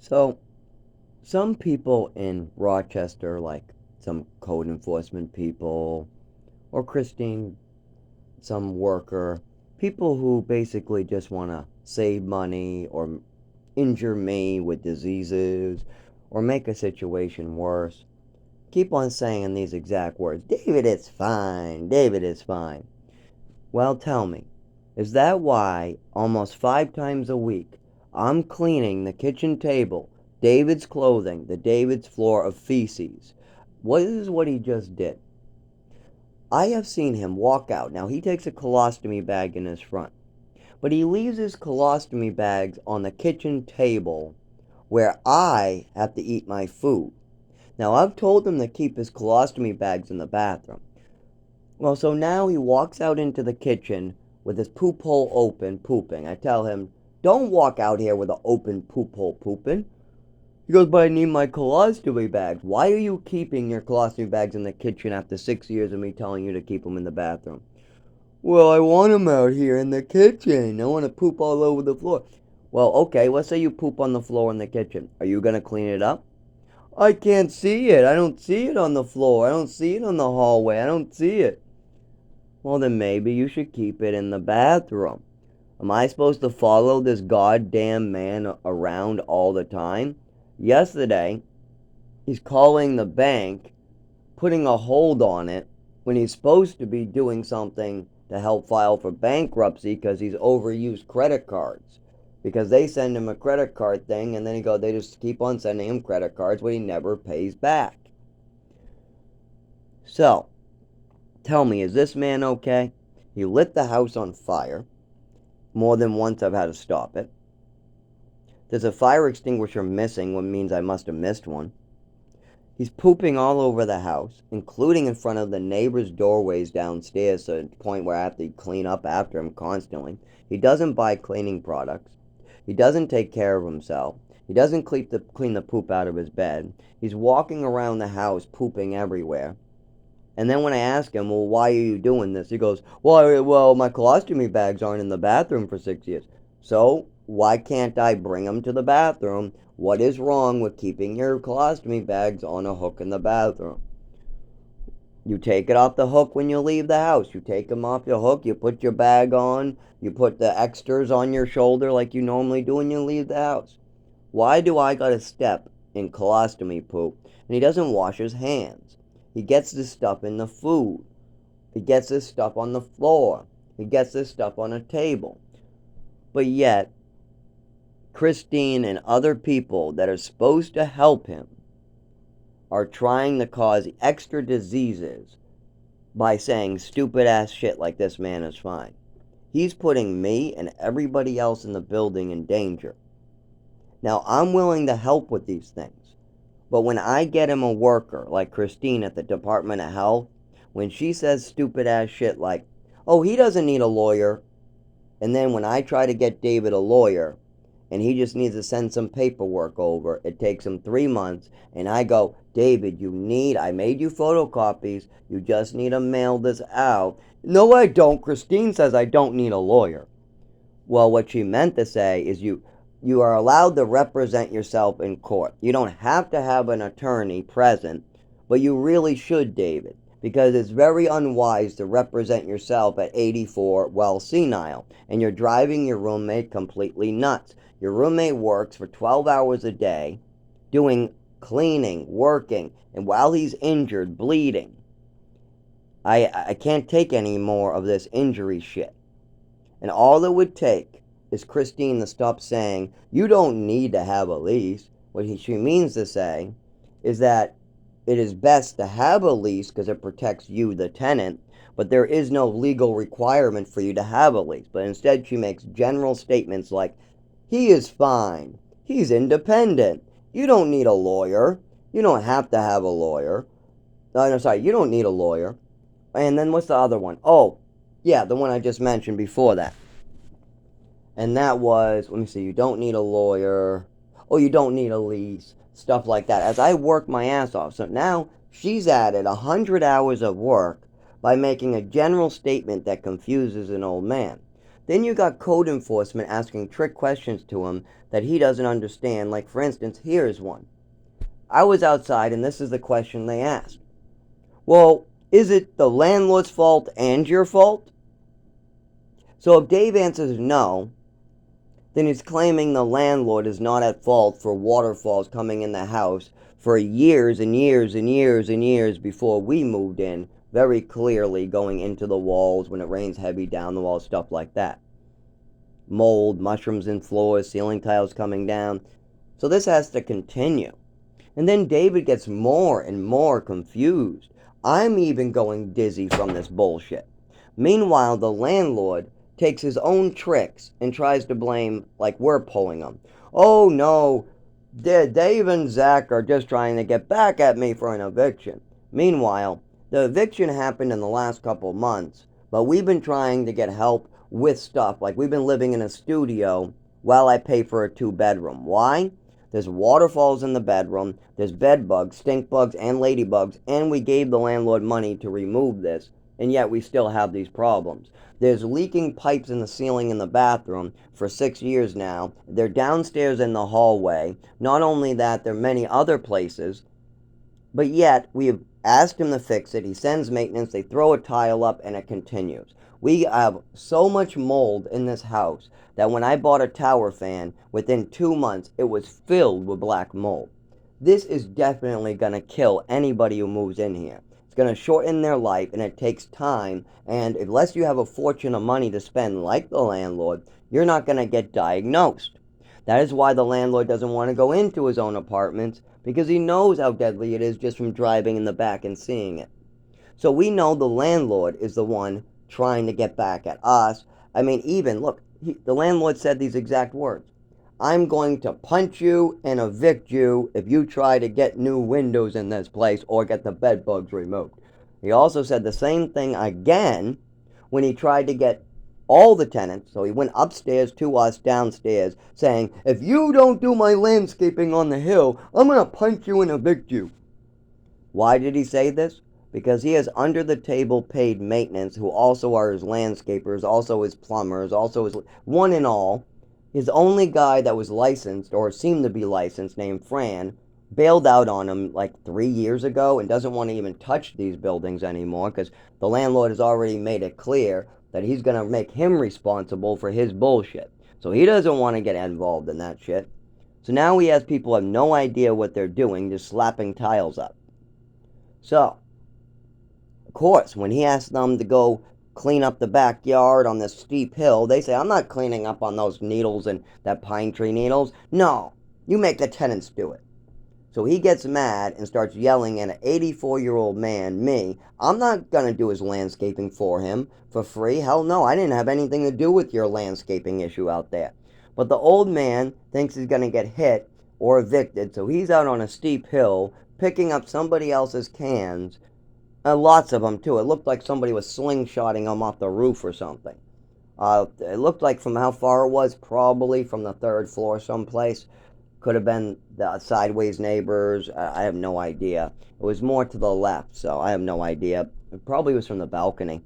So, some people in Rochester, like some code enforcement people, or Christine, some worker, people who basically just want to save money or injure me with diseases or make a situation worse, keep on saying these exact words: David, it's fine. David, it's fine. Well, tell me, is that why almost 5 times a week I'm cleaning the kitchen table, David's clothing, the David's floor of feces? What is what he just did? I have seen him walk out. Now, he takes a colostomy bag in his front, but he leaves his colostomy bags on the kitchen table where I have to eat my food. Now, I've told him to keep his colostomy bags in the bathroom. Well, so now he walks out into the kitchen with his poop hole open, pooping. I tell him, don't walk out here with an open poop hole pooping. He goes, but I need my colostomy bags. Why are you keeping your colostomy bags in the kitchen after 6 years of me telling you to keep them in the bathroom? Well, I want them out here in the kitchen. I want to poop all over the floor. Well, okay, let's say you poop on the floor in the kitchen. Are you going to clean it up? I can't see it. I don't see it on the floor. I don't see it on the hallway. I don't see it. Well, then maybe you should keep it in the bathroom. Am I supposed to follow this goddamn man around all the time? Yesterday, he's calling the bank, putting a hold on it, when he's supposed to be doing something to help file for bankruptcy because he's overused credit cards. Because they send him a credit card thing, and then they just keep on sending him credit cards when he never pays back. So, tell me, is this man okay? He lit the house on fire. More than once I've had to stop it. There's a fire extinguisher missing, which means I must have missed one. He's pooping all over the house, including in front of the neighbors' doorways downstairs, to the point where I have to clean up after him constantly. He doesn't buy cleaning products. He doesn't take care of himself. He doesn't clean the poop out of his bed. He's walking around the house pooping everywhere. And then when I ask him, well, why are you doing this? He goes, well, my colostomy bags aren't in the bathroom for 6 years. So why can't I bring them to the bathroom? What is wrong with keeping your colostomy bags on a hook in the bathroom? You take it off the hook when you leave the house. You take them off your hook. You put your bag on. You put the extras on your shoulder like you normally do when you leave the house. Why do I gotta step in colostomy poop? And he doesn't wash his hands. He gets this stuff in the food. He gets this stuff on the floor. He gets this stuff on a table. But yet, Christine and other people that are supposed to help him are trying to cause extra diseases by saying stupid ass shit like this man is fine. He's putting me and everybody else in the building in danger. Now, I'm willing to help with these things. But when I get him a worker, like Christine at the Department of Health, when she says stupid ass shit like, oh, he doesn't need a lawyer, and then when I try to get David a lawyer, and he just needs to send some paperwork over, it takes him 3 months, and I go, David, I made you photocopies, you just need to mail this out. No, I don't. Christine says I don't need a lawyer. Well, what she meant to say is you are allowed to represent yourself in court. You don't have to have an attorney present, but you really should, David, because it's very unwise to represent yourself at 84 while senile, and you're driving your roommate completely nuts. Your roommate works for 12 hours a day, doing cleaning, working, and while he's injured, bleeding. I can't take any more of this injury shit. And all it would take is Christine to stop saying, you don't need to have a lease. What she means to say is that it is best to have a lease because it protects you, the tenant, but there is no legal requirement for you to have a lease. But instead, she makes general statements like, he is fine. He's independent. You don't need a lawyer. You don't have to have a lawyer. No, sorry, you don't need a lawyer. And then what's the other one? Oh, yeah, the one I just mentioned before that. And that was, let me see, you don't need a lawyer. Oh, you don't need a lease. Stuff like that. As I work my ass off. So now she's added 100 hours of work by making a general statement that confuses an old man. Then you got code enforcement asking trick questions to him that he doesn't understand. Like, for instance, here's one. I was outside, and this is the question they asked. Well, is it the landlord's fault and your fault? So if Dave answers no, then he's claiming the landlord is not at fault for waterfalls coming in the house for years and years and years and years before we moved in, very clearly going into the walls when it rains heavy, down the walls, stuff like that. Mold, mushrooms in floors, ceiling tiles coming down. So this has to continue. And then David gets more and more confused. I'm even going dizzy from this bullshit. Meanwhile, the landlord takes his own tricks and tries to blame like we're pulling them. Oh no, Dave and Zach are just trying to get back at me for an eviction. Meanwhile, the eviction happened in the last couple months, but we've been trying to get help with stuff. Like, we've been living in a studio while I pay for a 2-bedroom. Why? There's waterfalls in the bedroom, there's bed bugs, stink bugs, and ladybugs, and we gave the landlord money to remove this, and yet we still have these problems. There's leaking pipes in the ceiling in the bathroom for 6 years now. They're downstairs in the hallway. Not only that, there are many other places, but yet we have asked him to fix it. He sends maintenance, they throw a tile up, and it continues. We have so much mold in this house that when I bought a tower fan, within 2 months, it was filled with black mold. This is definitely going to kill anybody who moves in here. It's going to shorten their life, and it takes time, and unless you have a fortune of money to spend like the landlord, you're not going to get diagnosed. That is why the landlord doesn't want to go into his own apartments, because he knows how deadly it is just from driving in the back and seeing it. So we know the landlord is the one trying to get back at us. I mean, even, look, the landlord said these exact words. I'm going to punch you and evict you if you try to get new windows in this place or get the bed bugs removed. He also said the same thing again when he tried to get all the tenants, so he went upstairs to us downstairs, saying, if you don't do my landscaping on the hill, I'm going to punch you and evict you. Why did he say this? Because he has under the table paid maintenance who also are his landscapers, also his plumbers, also his one and all. His only guy that was licensed, or seemed to be licensed, named Fran, bailed out on him like 3 years ago and doesn't want to even touch these buildings anymore because the landlord has already made it clear that he's going to make him responsible for his bullshit. So he doesn't want to get involved in that shit. So now he has people who have no idea what they're doing, just slapping tiles up. So, of course, when he asks them to go clean up the backyard on this steep hill, they say, I'm not cleaning up on those needles and that pine tree needles. No, you make the tenants do it. So he gets mad and starts yelling at an 84-year-old man, me. I'm not going to do his landscaping for him for free. Hell no, I didn't have anything to do with your landscaping issue out there. But the old man thinks he's going to get hit or evicted, so he's out on a steep hill picking up somebody else's cans. Lots of them, too. It looked like somebody was slingshotting them off the roof or something. It looked like from how far it was, probably from the 3rd floor someplace. Could have been the sideways neighbors. I have no idea. It was more to the left, so I have no idea. It probably was from the balcony.